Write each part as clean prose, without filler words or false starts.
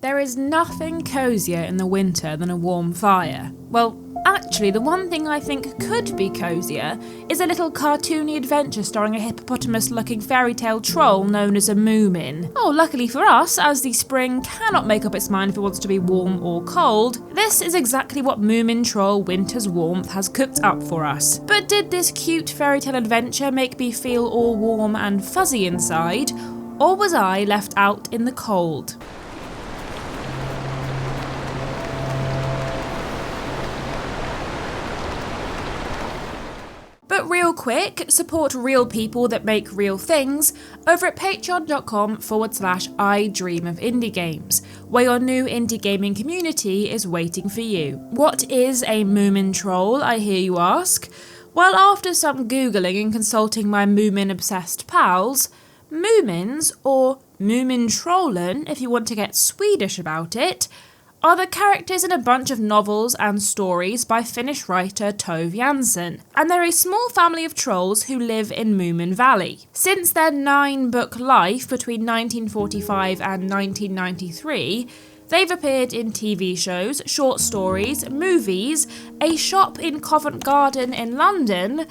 There is nothing cozier in the winter than a warm fire. Well, actually, the one thing I think could be cozier is a little cartoony adventure starring a hippopotamus-looking fairy tale troll known as a Moomin. Oh, luckily for us, as the spring cannot make up its mind if it wants to be warm or cold, this is exactly what Moomintroll Winter's Warmth has cooked up for us. But did this cute fairy tale adventure make me feel all warm and fuzzy inside, or was I left out in the cold? But real quick, support real people that make real things over at patreon.com/idreamofindiegames, where your new indie gaming community is waiting for you. What is a Moomintroll, I hear you ask? Well, after some googling and consulting my Moomin-obsessed pals, Moomins, or Moomintrollen if you want to get Swedish about it, are the characters in a bunch of novels and stories by Finnish writer Tove Jansson, and they're a small family of trolls who live in Moomin Valley. Since their 9-book life between 1945 and 1993, they've appeared in TV shows, short stories, movies, a shop in Covent Garden in London,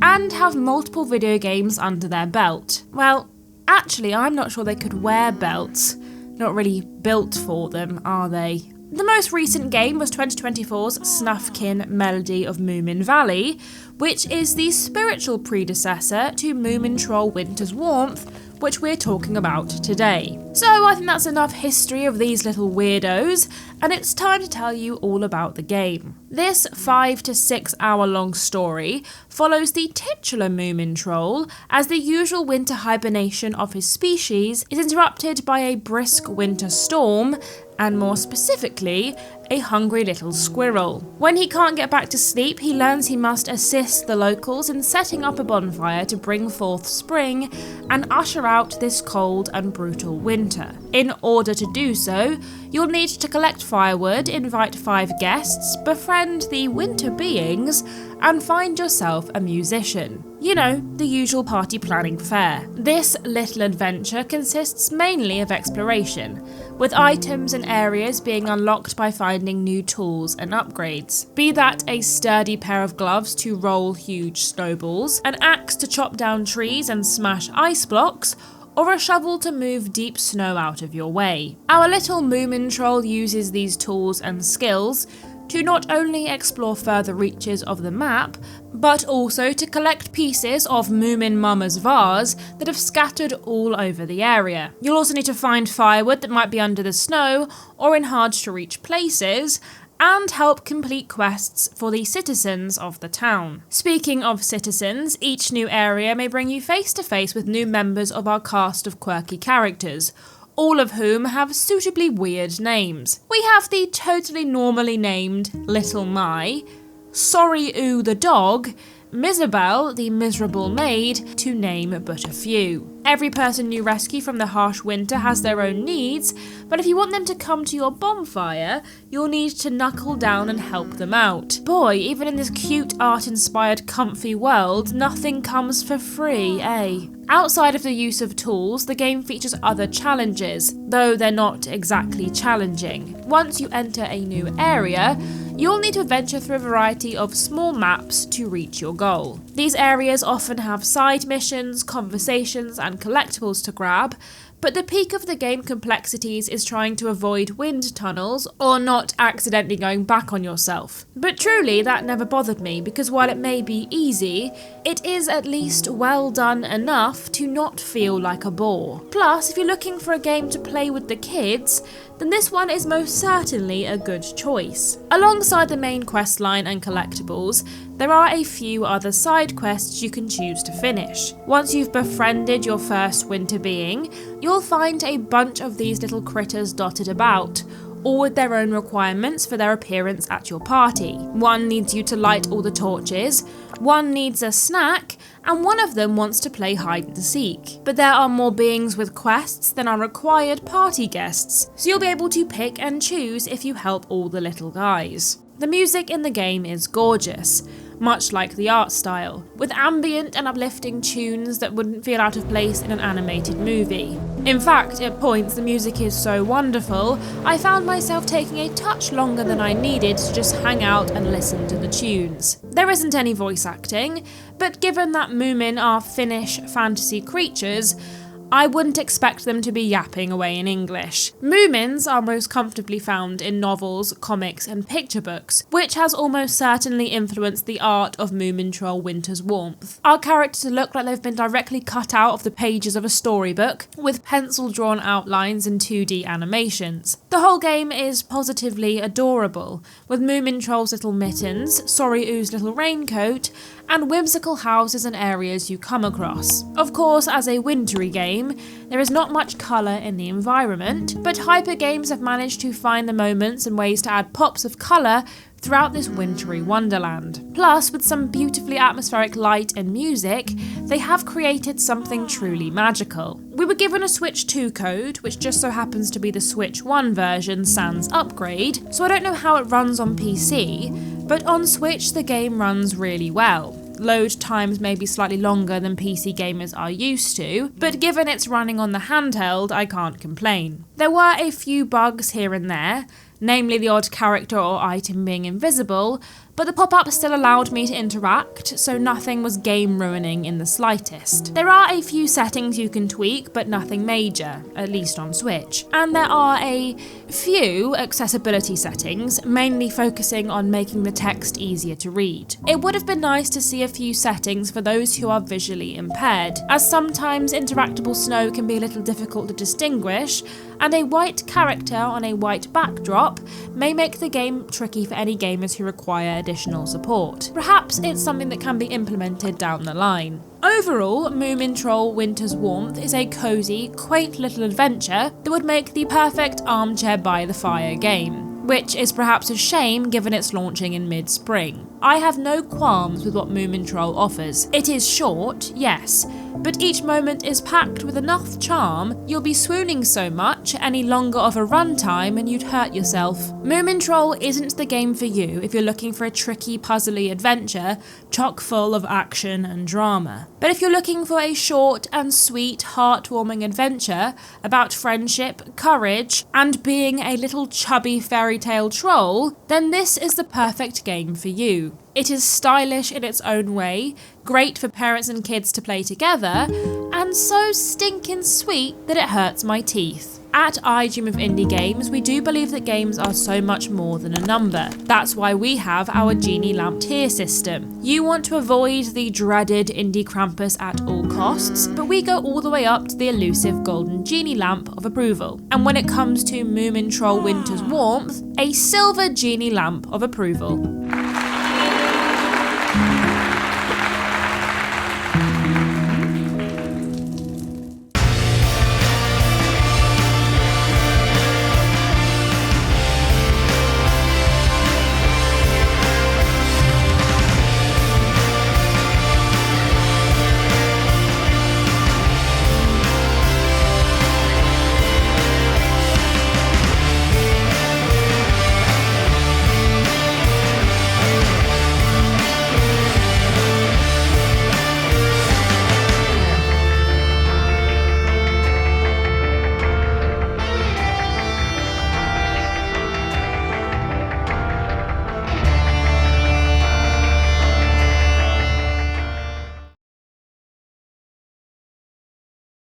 and have multiple video games under their belt. Well, actually, I'm not sure they could wear belts. Not really built for them, are they? The most recent game was 2024's Snuff Melody of Moomin Valley, which is the spiritual predecessor to Moomintroll Winter's Warmth, which we're talking about today. So I think that's enough history of these little weirdos, and it's time to tell you all about the game. This 5 to 6 hour long story follows the titular Moomintroll as the usual winter hibernation of his species is interrupted by a brisk winter storm, and more specifically, a hungry little squirrel. When he can't get back to sleep, he learns he must assist the locals in setting up a bonfire to bring forth spring and usher out this cold and brutal winter. In order to do so, you'll need to collect firewood, invite 5 guests, befriend the winter beings, and find yourself a musician. You know, the usual party planning fare. This little adventure consists mainly of exploration, with items and areas being unlocked by finding new tools and upgrades. Be that a sturdy pair of gloves to roll huge snowballs, an axe to chop down trees and smash ice blocks, or a shovel to move deep snow out of your way. Our little Moomintroll uses these tools and skills to not only explore further reaches of the map, but also to collect pieces of Moomin Mama's vase that have scattered all over the area. You'll also need to find firewood that might be under the snow or in hard to reach places, and help complete quests for the citizens of the town. Speaking of citizens, each new area may bring you face to face with new members of our cast of quirky characters, all of whom have suitably weird names. We have the totally normally named Little Mai, Sorry Oo the dog, Misabel the miserable maid, to name but a few. Every person you rescue from the harsh winter has their own needs, but if you want them to come to your bonfire, you'll need to knuckle down and help them out. Boy, even in this cute art-inspired comfy world, nothing comes for free, eh? Outside of the use of tools, the game features other challenges, though they're not exactly challenging. Once you enter a new area, you'll need to venture through a variety of small maps to reach your goal. These areas often have side missions, conversations, and collectibles to grab, but the peak of the game complexities is trying to avoid wind tunnels or not accidentally going back on yourself. But truly, that never bothered me, because while it may be easy, it is at least well done enough to not feel like a bore. Plus, if you're looking for a game to play with the kids, then this one is most certainly a good choice. Alongside the main quest line and collectibles, there are a few other side quests you can choose to finish. Once you've befriended your first winter being, you'll find a bunch of these little critters dotted about, all with their own requirements for their appearance at your party. One needs you to light all the torches, one needs a snack, and one of them wants to play hide and seek. But there are more beings with quests than are required party guests, so you'll be able to pick and choose if you help all the little guys. The music in the game is gorgeous. much like the art style, with ambient and uplifting tunes that wouldn't feel out of place in an animated movie. In fact, at points the music is so wonderful, I found myself taking a touch longer than I needed to just hang out and listen to the tunes. There isn't any voice acting, but given that Moomin are Finnish fantasy creatures, I wouldn't expect them to be yapping away in English. Moomins are most comfortably found in novels, comics and picture books, which has almost certainly influenced the art of Moomintroll Winter's Warmth. Our characters look like they've been directly cut out of the pages of a storybook, with pencil-drawn outlines and 2D animations. The whole game is positively adorable, with Moomintroll's little mittens, Sorry Oo's little raincoat, and whimsical houses and areas you come across. Of course, as a wintry game, there is not much colour in the environment, but Hyper Games have managed to find the moments and ways to add pops of colour throughout this wintry wonderland. Plus, with some beautifully atmospheric light and music, they have created something truly magical. We were given a Switch 2 code, which just so happens to be the Switch 1 version sans upgrade, so I don't know how it runs on PC, but on Switch the game runs really well. Load times may be slightly longer than PC gamers are used to, but given it's running on the handheld, I can't complain. There were a few bugs here and there, namely the odd character or item being invisible, but the pop-up still allowed me to interact, so nothing was game ruining in the slightest. There are a few settings you can tweak, but nothing major, at least on Switch. And there are a few accessibility settings, mainly focusing on making the text easier to read. It would have been nice to see a few settings for those who are visually impaired, as sometimes interactable snow can be a little difficult to distinguish, and a white character on a white backdrop may make the game tricky for any gamers who require additional support. Perhaps it's something that can be implemented down the line. Overall, Moomintroll Winter's Warmth is a cosy, quaint little adventure that would make the perfect armchair by the fire game, which is perhaps a shame given it's launching in mid-spring. I have no qualms with what Moomintroll offers. It is short, yes, but each moment is packed with enough charm you'll be swooning so much any longer of a runtime and you'd hurt yourself. Moomintroll isn't the game for you if you're looking for a tricky, puzzly adventure chock full of action and drama. But if you're looking for a short and sweet, heartwarming adventure about friendship, courage, and being a little chubby fairy tale troll, then this is the perfect game for you. It is stylish in its own way, great for parents and kids to play together, and so stinking sweet that it hurts my teeth. At I Dream of Indie Games, we do believe that games are so much more than a number. That's why we have our Genie Lamp tier system. You want to avoid the dreaded Indie Krampus at all costs, but we go all the way up to the elusive golden Genie Lamp of approval. And when it comes to Moomintroll Winter's Warmth, a silver Genie Lamp of approval.